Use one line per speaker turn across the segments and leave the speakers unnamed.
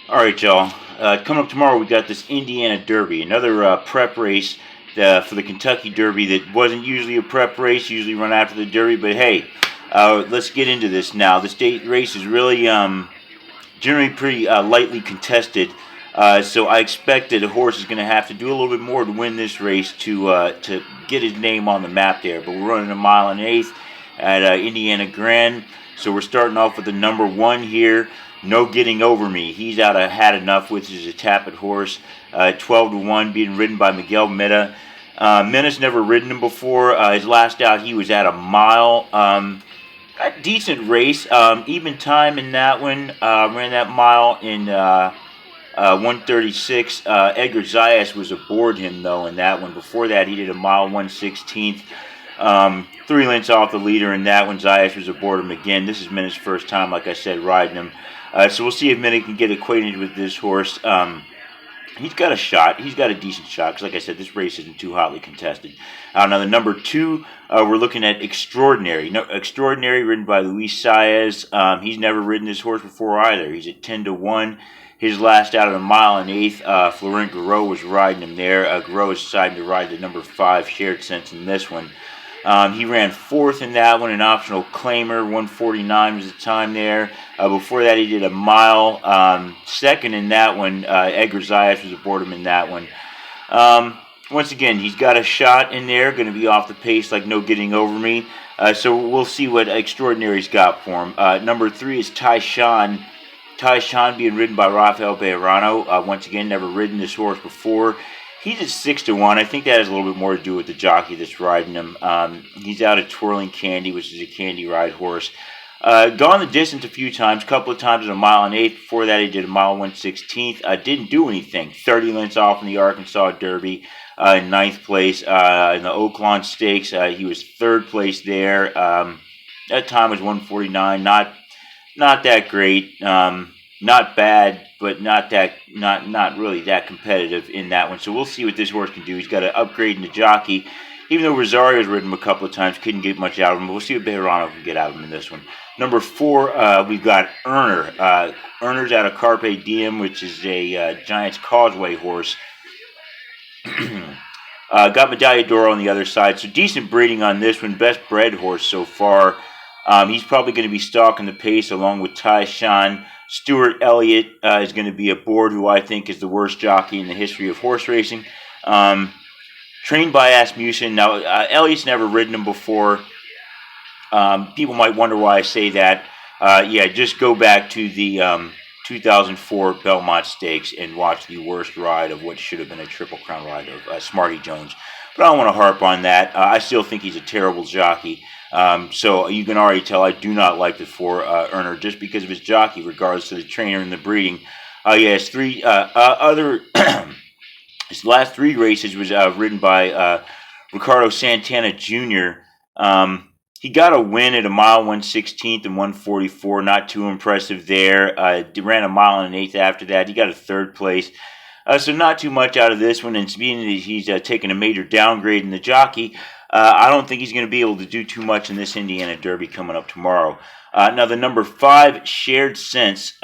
All right, y'all. Coming up tomorrow, we got this Indiana Derby, another prep race for the Kentucky Derby that wasn't usually a prep race, usually run after the Derby. But hey, let's get into this now. The state race is really generally pretty lightly contested. So I expect that a horse is going to have to do a little bit more to win this race to get his name on the map there. But we're running a mile and an eighth at Indiana Grand. So we're starting off with the number one here. No Getting Over Me. He's out of Had Enough, which is a Tappet horse. 12-1, being ridden by Miguel Mita. Mita's never ridden him before. His last out, he was at a mile. A decent race. Even time in that one. Ran that mile in 136. Edgar Zayas was aboard him, though, in that one. Before that, he did a mile 116th. 3 lengths off the leader in that one. Zayas was aboard him again. This is Minna's first time, like I said, riding him. So we'll see if Minna can get acquainted with this horse. He's got a shot. He's got a decent shot because, like I said, this race isn't too hotly contested. Now, the number two, we're looking at Extraordinary. Extraordinary, ridden by Luis Saez. He's never ridden this horse before either. He's at 10-1. His last out of a mile and eighth, Florent Garreau was riding him there. Garreau is deciding to ride the number 5 Shared Sense in this one. He ran fourth in that one, an optional claimer. 149 was the time there. Before that, he did a mile. Second in that one, Edgar Zayas was aboard him in that one. Once again, he's got a shot in there, going to be off the pace like No Getting Over Me. So we'll see what Extraordinary's got for him. Number 3 is Tyshaun. Tyshaun being ridden by Rafael Bejarano. Once again, never ridden this horse before. He's at 6-1. I think that has a little bit more to do with the jockey that's riding him. He's out of Twirling Candy, which is a candy ride horse. Gone the distance a few times, a couple of times at a mile and eighth. Before that, he did a mile 116th. Didn't do anything. 30 lengths off in the Arkansas Derby in ninth place. In the Oaklawn Stakes, he was third place there. That time was 149. Not that great. Not bad, but not really that competitive in that one. So we'll see what this horse can do. He's got to upgrade in the jockey. Even though Rosario's ridden him a couple of times, couldn't get much out of him. But we'll see what Bejarano can get out of him in this one. Number 4, we've got Earner. Earner's out of Carpe Diem, which is a Giants Causeway horse. Got Medaglia d'Oro on the other side. So decent breeding on this one. Best bred horse so far. He's probably going to be stalking the pace along with Tyshaun. Stuart Elliott is going to be aboard, who I think is the worst jockey in the history of horse racing. Trained by Asmussen. Now, Elliott's never ridden him before. People might wonder why I say that. Just go back to the 2004 Belmont Stakes and watch the worst ride of what should have been a Triple Crown ride of Smarty Jones. But I don't want to harp on that. I still think he's a terrible jockey. So you can already tell I do not like the 4 Earner just because of his jockey, regardless of the trainer and the breeding. His three other his last 3 races was ridden by Ricardo Santana Jr. He got a win at a mile 116th and 144. Not too impressive there. Ran a mile and an eighth after that. He got a third place. So not too much out of this one. And being that he's taken a major downgrade in the jockey, I don't think he's going to be able to do too much in this Indiana Derby coming up tomorrow. Now, the number 5, Shared Sense.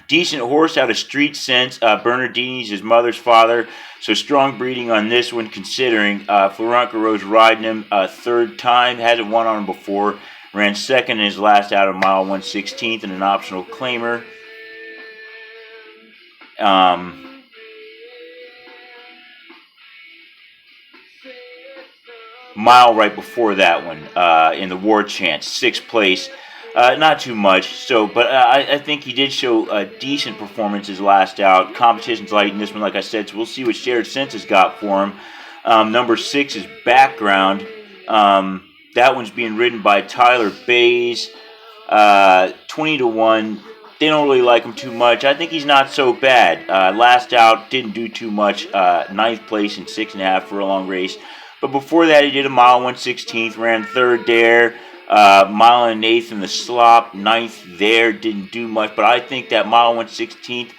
Decent horse out of Street Sense. Bernardini's his mother's father. So strong breeding on this one, considering Florent Garreau's riding him third time. Hasn't won on him before. Ran second in his last out of mile 116th and an optional claimer. Mile right before that one in the War Chance, 6th place. Not too much, but I think he did show a decent performance his last out. Competition's light in this one, like I said, so we'll see what Shared Sense has got for him. Number 6 is Background. That one's being ridden by Tyler Bays. 20-1. They don't really like him too much. I think he's not so bad. Last out, didn't do too much. 9th place in 6.5 for a long race. But before that, he did a mile 116th, ran third there. Mile and an eighth in the slop, 9th there, didn't do much. But I think that mile 116th,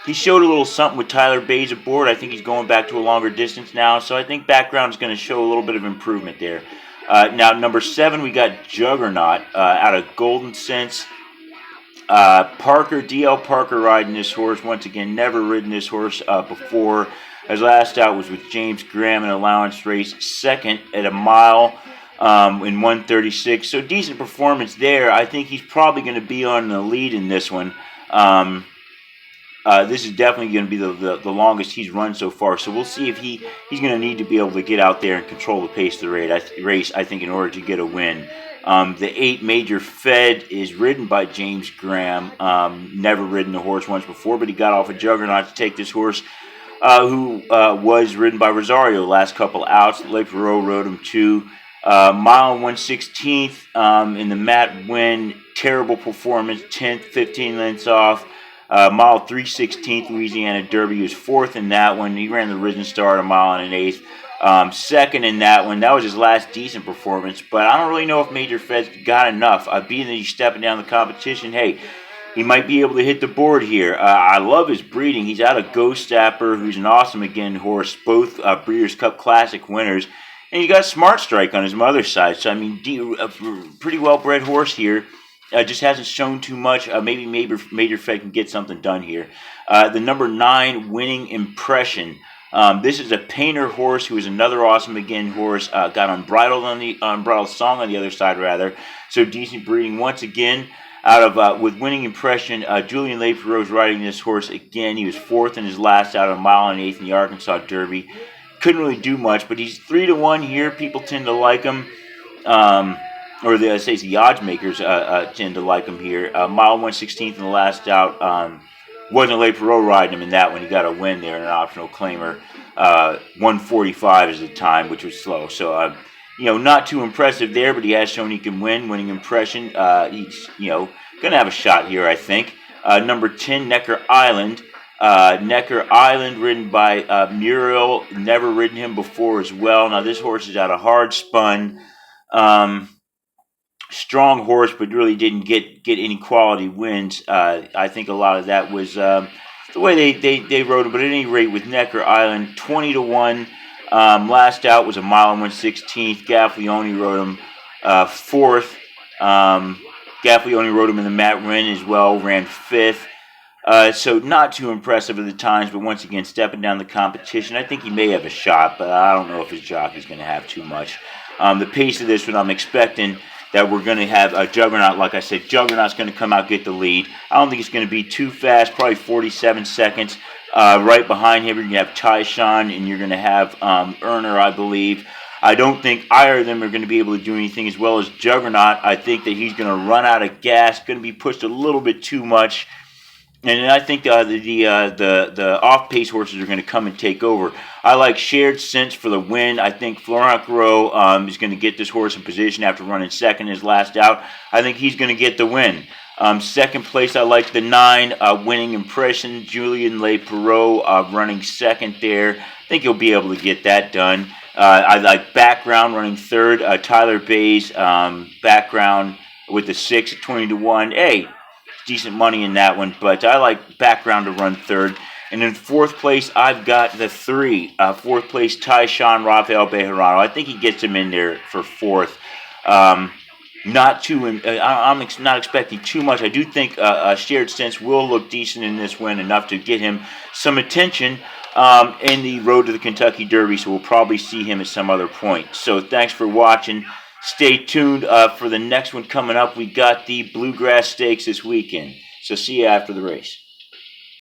he showed a little something with Tyler Bays aboard. I think he's going back to a longer distance now. So I think Background is going to show a little bit of improvement there. Now, number 7, we got Juggernaut out of Golden Sense. Parker, D.L. Parker riding this horse. Once again, never ridden this horse before. His last out was with James Graham in allowance race, second at a mile in 136. So decent performance there. I think he's probably going to be on the lead in this one. This is definitely going to be the longest he's run so far. So we'll see if he's going to need to be able to get out there and control the pace of the race, I think, in order to get a win. The 8 Major Fed is ridden by James Graham. Never ridden the horse once before, but he got off a Juggernaut to take this horse, who was ridden by Rosario last couple outs. Le Perreault rode him too. Mile and 1/16th in the Matt win. Terrible performance, 10th, 15 lengths off. Mile 3/16th Louisiana Derby. He was 4th in that one. He ran the Risen Star at a mile and an 1/8. Second in that one. That was his last decent performance, but I don't really know if Major Fed's got enough. Being that he's stepping down the competition, hey, he might be able to hit the board here. I love his breeding. He's out of Ghost Stapper, who's an awesome again horse, both Breeders' Cup Classic winners. And you got Smart Strike on his mother's side. So, I mean, a pretty well-bred horse here. Just hasn't shown too much. Maybe Major Fed can get something done here. The number 9, Winning Impression. This is a painter horse who is another awesome again horse. Got Unbridled on the Unbridled Song on the other side, rather. So decent breeding once again. Out of with Winning Impression, Julian Le Perreault's riding this horse again. He was 4th in his last out, a mile and 1/8 in the Arkansas Derby. Couldn't really do much, but he's 3-1 here. People tend to like him. Or the odds makers tend to like him here. Mile 1/16th in the last out. Wasn't Le Perreault riding him in that one. He got a win there in an optional claimer. 1:45 is the time, which was slow. So, not too impressive there, but he has shown he can win. Winning Impression. He's, going to have a shot here, I think. Number 10, Necker Island. Necker Island, ridden by Muriel. Never ridden him before as well. Now, this horse is out of hard spun. Strong horse, but really didn't get any quality wins. I think a lot of that was the way they rode him. But at any rate, with Necker Island, 20-1. Last out was a mile and 1/16th. Gaffalione rode him 4th. Gaffalione rode him in the Matt Wren as well, ran 5th. So not too impressive at the times, but once again, stepping down the competition. I think he may have a shot, but I don't know if his jockey's going to have too much. The pace of this one, I'm expecting that we're going to have a Juggernaut. Like I said, Juggernaut's going to come out, get the lead. I don't think it's going to be too fast, probably 47 seconds. Right behind him, you're going to have Tyshaun, and you're going to have Erner, I believe. I don't think either of them are going to be able to do anything as well as Juggernaut. I think that he's going to run out of gas, going to be pushed a little bit too much. And I think the off-pace horses are going to come and take over. I like Shared Sense for the win. I think Florent Gros is going to get this horse in position after running second his last out. I think he's going to get the win. Second place, I like the 9, Winning Impression. Julian Le Perreault running second there. I think he'll be able to get that done. I like Background running third. Tyler Bay's Background with the 6 at 20-1. Hey, decent money in that one, but I like Background to run third. And in fourth place, I've got the 3. Fourth place, Tyshaun Rafael Bejarano. I think he gets him in there for 4th. I'm not expecting too much. I do think Shared Sense will look decent in this win, enough to get him some attention in the road to the Kentucky Derby, so we'll probably see him at some other point. So thanks for watching. Stay tuned for the next one coming up. We got the Bluegrass Stakes this weekend. So see you after the race.